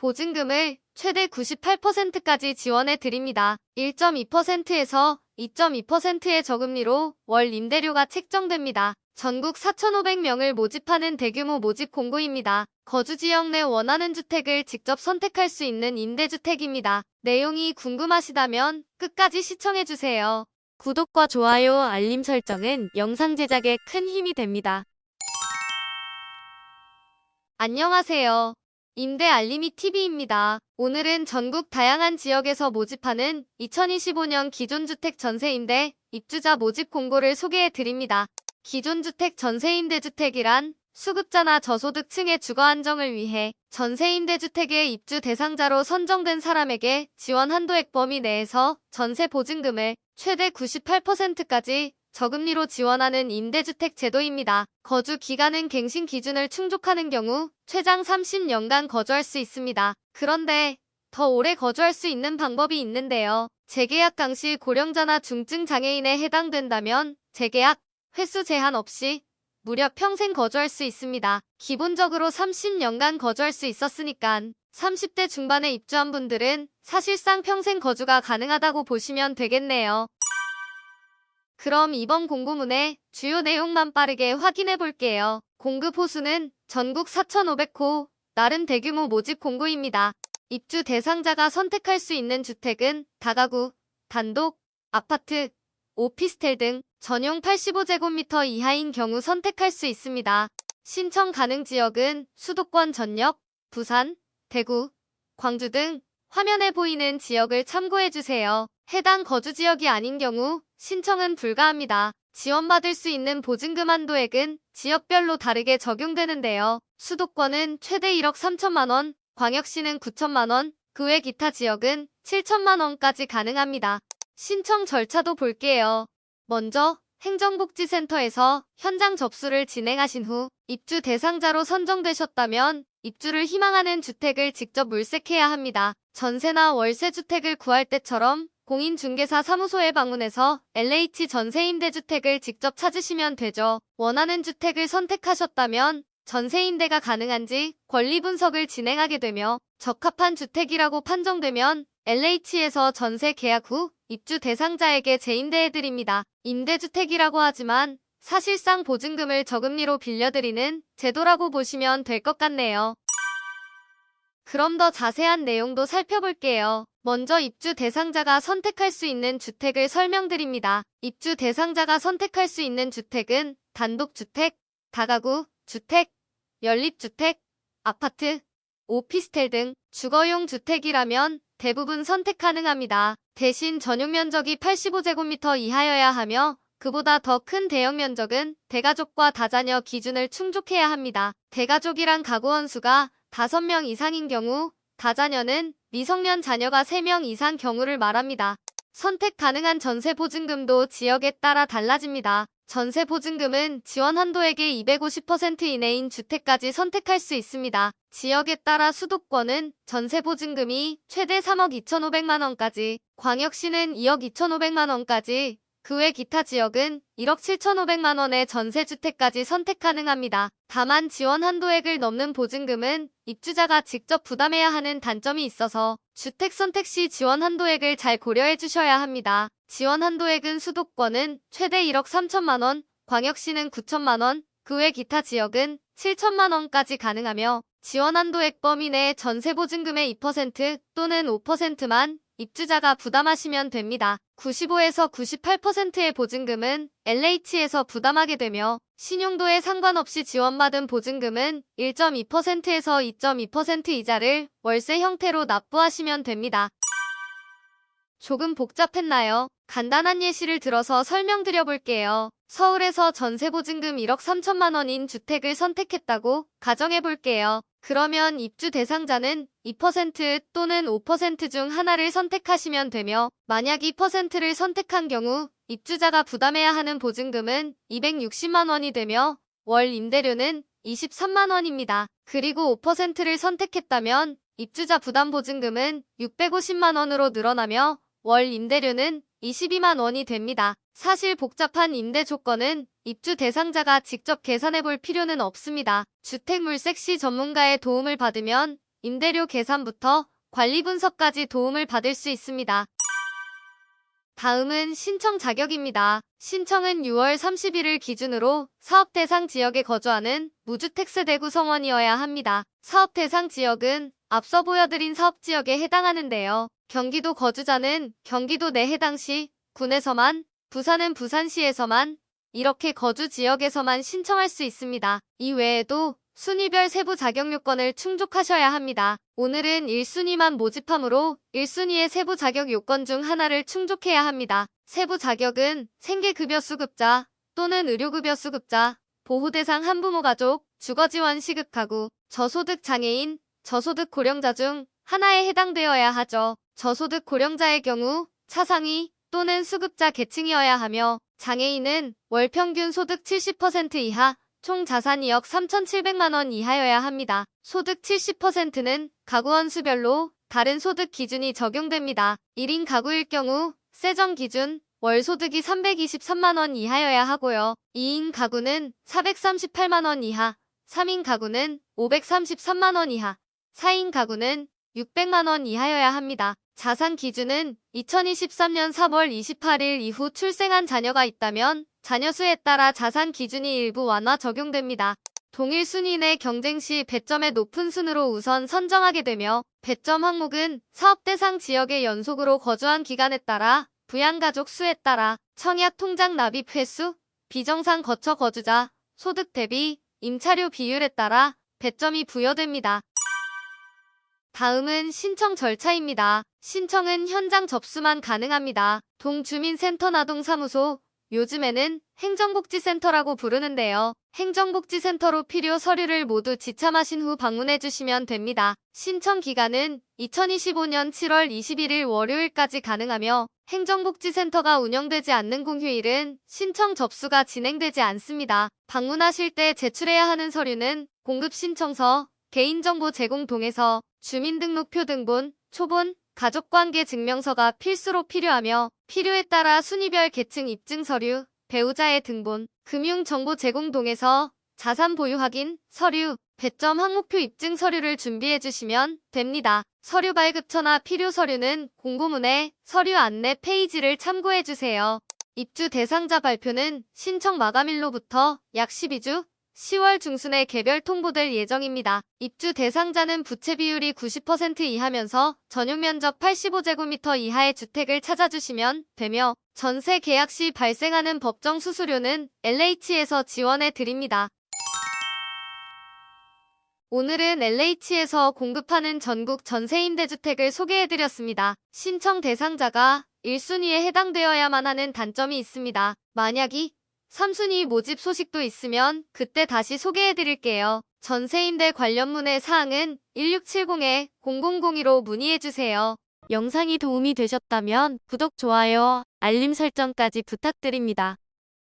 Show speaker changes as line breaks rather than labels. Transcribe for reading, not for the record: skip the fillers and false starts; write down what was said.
보증금을 최대 98%까지 지원해 드립니다. 1.2%에서 2.2%의 저금리로 월 임대료가 책정됩니다. 전국 4,500명을 모집하는 대규모 모집 공고입니다. 거주 지역 내 원하는 주택을 직접 선택할 수 있는 임대주택입니다. 내용이 궁금하시다면 끝까지 시청해주세요. 구독과 좋아요, 알림 설정은 영상 제작에 큰 힘이 됩니다. 안녕하세요. 임대 알림이 TV입니다. 오늘은 전국 다양한 지역에서 모집하는 2025년 기존주택 전세임대 입주자 모집 공고를 소개해 드립니다. 기존주택 전세임대주택이란 수급자나 저소득층의 주거 안정을 위해 전세임대주택의 입주 대상자로 선정된 사람에게 지원 한도액 범위 내에서 전세 보증금을 최대 98%까지 저금리로 지원하는 임대주택 제도입니다. 거주 기간은 갱신 기준을 충족하는 경우 최장 30년간 거주할 수 있습니다. 그런데 더 오래 거주할 수 있는 방법이 있는데요. 재계약 강시 고령자나 중증 장애인에 해당된다면 재계약 횟수 제한 없이 무려 평생 거주할 수 있습니다. 기본적으로 30년간 거주할 수 있었으니까 30대 중반에 입주한 분들은 사실상 평생 거주가 가능하다고 보시면 되겠네요. 그럼 이번 공고문의 주요 내용만 빠르게 확인해 볼게요. 공급 호수는 전국 4,500호, 나름 대규모 모집 공고입니다. 입주 대상자가 선택할 수 있는 주택은 다가구, 단독, 아파트, 오피스텔 등 전용 85제곱미터 이하인 경우 선택할 수 있습니다. 신청 가능 지역은 수도권 전역, 부산, 대구, 광주 등 화면에 보이는 지역을 참고해주세요. 해당 거주지역이 아닌 경우 신청은 불가합니다. 지원받을 수 있는 보증금 한도액은 지역별로 다르게 적용되는데요. 수도권은 최대 1억 3천만 원, 광역시는 9천만 원, 그 외 기타 지역은 7천만 원까지 가능합니다. 신청 절차도 볼게요. 먼저 행정복지센터에서 현장 접수를 진행하신 후 입주 대상자로 선정되셨다면 입주를 희망하는 주택을 직접 물색해야 합니다. 전세나 월세 주택을 구할 때처럼 공인중개사 사무소에 방문해서 LH 전세임대주택을 직접 찾으시면 되죠. 원하는 주택을 선택하셨다면 전세임대가 가능한지 권리분석을 진행하게 되며 적합한 주택이라고 판정되면 LH에서 전세 계약 후 입주 대상자에게 재임대해드립니다. 임대주택이라고 하지만 사실상 보증금을 저금리로 빌려드리는 제도라고 보시면 될 것 같네요. 그럼 더 자세한 내용도 살펴볼게요. 먼저 입주 대상자가 선택할 수 있는 주택을 설명드립니다. 입주 대상자가 선택할 수 있는 주택은 단독주택, 다가구, 주택, 연립주택, 아파트, 오피스텔 등 주거용 주택이라면 대부분 선택 가능합니다. 대신 전용 면적이 85제곱미터 이하여야 하며 그보다 더 큰 대형 면적은 대가족과 다자녀 기준을 충족해야 합니다. 대가족이란 가구원 수가 5명 이상인 경우, 다자녀는 미성년 자녀가 3명 이상 경우를 말합니다. 선택 가능한 전세 보증금도 지역에 따라 달라집니다. 전세 보증금은 지원 한도액의 250% 이내인 주택까지 선택할 수 있습니다. 지역에 따라 수도권은 전세 보증금이 최대 3억 2,500만 원까지, 광역시는 2억 2,500만 원까지, 그 외 기타 지역은 1억 7,500만 원의 전세주택까지 선택 가능합니다. 다만 지원 한도액을 넘는 보증금은 입주자가 직접 부담해야 하는 단점이 있어서 주택 선택 시 지원 한도액을 잘 고려해 주셔야 합니다. 지원 한도액은 수도권은 최대 1억 3천만 원, 광역시는 9천만 원, 그 외 기타 지역은 7천만 원까지 가능하며 지원 한도액 범위 내 전세 보증금의 2% 또는 5%만 입주자가 부담하시면 됩니다. 95에서 98%의 보증금은 LH에서 부담하게 되며 신용도에 상관없이 지원받은 보증금은 1.2%에서 2.2% 이자를 월세 형태로 납부하시면 됩니다. 조금 복잡했나요? 간단한 예시를 들어서 설명드려 볼게요. 서울에서 전세보증금 1억 3천만 원인 주택을 선택했다고 가정해 볼게요. 그러면 입주 대상자는 2% 또는 5% 중 하나를 선택하시면 되며 만약 2%를 선택한 경우 입주자가 부담해야 하는 보증금은 260만 원이 되며 월 임대료는 23만 원입니다. 그리고 5%를 선택했다면 입주자 부담 보증금은 650만 원으로 늘어나며 월 임대료는 22만 원이 됩니다. 사실 복잡한 임대 조건은 입주 대상자가 직접 계산해 볼 필요는 없습니다. 주택 물색 시 전문가의 도움을 받으면 임대료 계산부터 관리 분석까지 도움을 받을 수 있습니다. 다음은 신청 자격입니다. 신청은 6월 30일을 기준으로 사업 대상 지역에 거주하는 무주택 세대 구성원이어야 합니다. 사업 대상 지역은 앞서 보여드린 사업 지역에 해당하는데요. 경기도 거주자는 경기도 내 해당시, 군에서만, 부산은 부산시에서만, 이렇게 거주 지역에서만 신청할 수 있습니다. 이 외에도 순위별 세부 자격 요건을 충족하셔야 합니다. 오늘은 1순위만 모집하므로 1순위의 세부 자격 요건 중 하나를 충족해야 합니다. 세부 자격은 생계급여 수급자 또는 의료급여 수급자, 보호대상 한부모 가족, 주거지원 시급 가구, 저소득 장애인, 저소득 고령자 중 하나에 해당되어야 하죠. 저소득 고령자의 경우 차상위 또는 수급자 계층이어야 하며 장애인은 월 평균 소득 70% 이하, 총 자산 2억 3,700만 원 이하여야 합니다. 소득 70%는 가구원 수별로 다른 소득 기준이 적용됩니다. 1인 가구일 경우 세정 기준 월 소득이 323만 원 이하여야 하고요. 2인 가구는 438만 원 이하, 3인 가구는 533만 원 이하, 4인 가구는 600만 원 이하여야 합니다. 자산 기준은 2023년 3월 28일 이후 출생한 자녀가 있다면 자녀 수에 따라 자산 기준이 일부 완화 적용됩니다. 동일 순위 내 경쟁 시 배점의 높은 순으로 우선 선정하게 되며 배점 항목은 사업 대상 지역에 연속으로 거주한 기간에 따라 부양가족 수에 따라 청약 통장 납입 횟수, 비정상 거처 거주자, 소득 대비, 임차료 비율에 따라 배점이 부여됩니다. 다음은 신청 절차입니다. 신청은 현장 접수만 가능합니다. 동주민센터나 동사무소, 요즘에는 행정복지센터라고 부르는데요. 행정복지센터로 필요 서류를 모두 지참하신 후 방문해주시면 됩니다. 신청 기간은 2025년 7월 21일 월요일까지 가능하며 행정복지센터가 운영되지 않는 공휴일은 신청 접수가 진행되지 않습니다. 방문하실 때 제출해야 하는 서류는 공급신청서, 개인정보 제공 동의서, 주민등록표 등본, 초본, 가족관계 증명서가 필수로 필요하며 필요에 따라 순위별 계층 입증 서류, 배우자의 등본, 금융정보 제공 동의서, 자산 보유 확인, 서류, 배점 항목표 입증 서류를 준비해 주시면 됩니다. 서류 발급처나 필요 서류는 공고문의 서류 안내 페이지를 참고해 주세요. 입주 대상자 발표는 신청 마감일로부터 약 12주, 10월 중순에 개별 통보될 예정입니다. 입주 대상자는 부채 비율이 90% 이하면서 전용 면적 85제곱미터 이하의 주택을 찾아주시면 되며 전세 계약 시 발생하는 법정 수수료는 LH에서 지원해 드립니다. 오늘은 LH에서 공급하는 전국 전세임대주택을 소개해드렸습니다. 신청 대상자가 1순위에 해당되어야만 하는 단점이 있습니다. 만약 3순위 모집 소식도 있으면 그때 다시 소개해드릴게요. 전세임대 관련 문의 사항은 1670-0002로 문의해주세요. 영상이 도움이 되셨다면 구독, 좋아요, 알림 설정까지 부탁드립니다.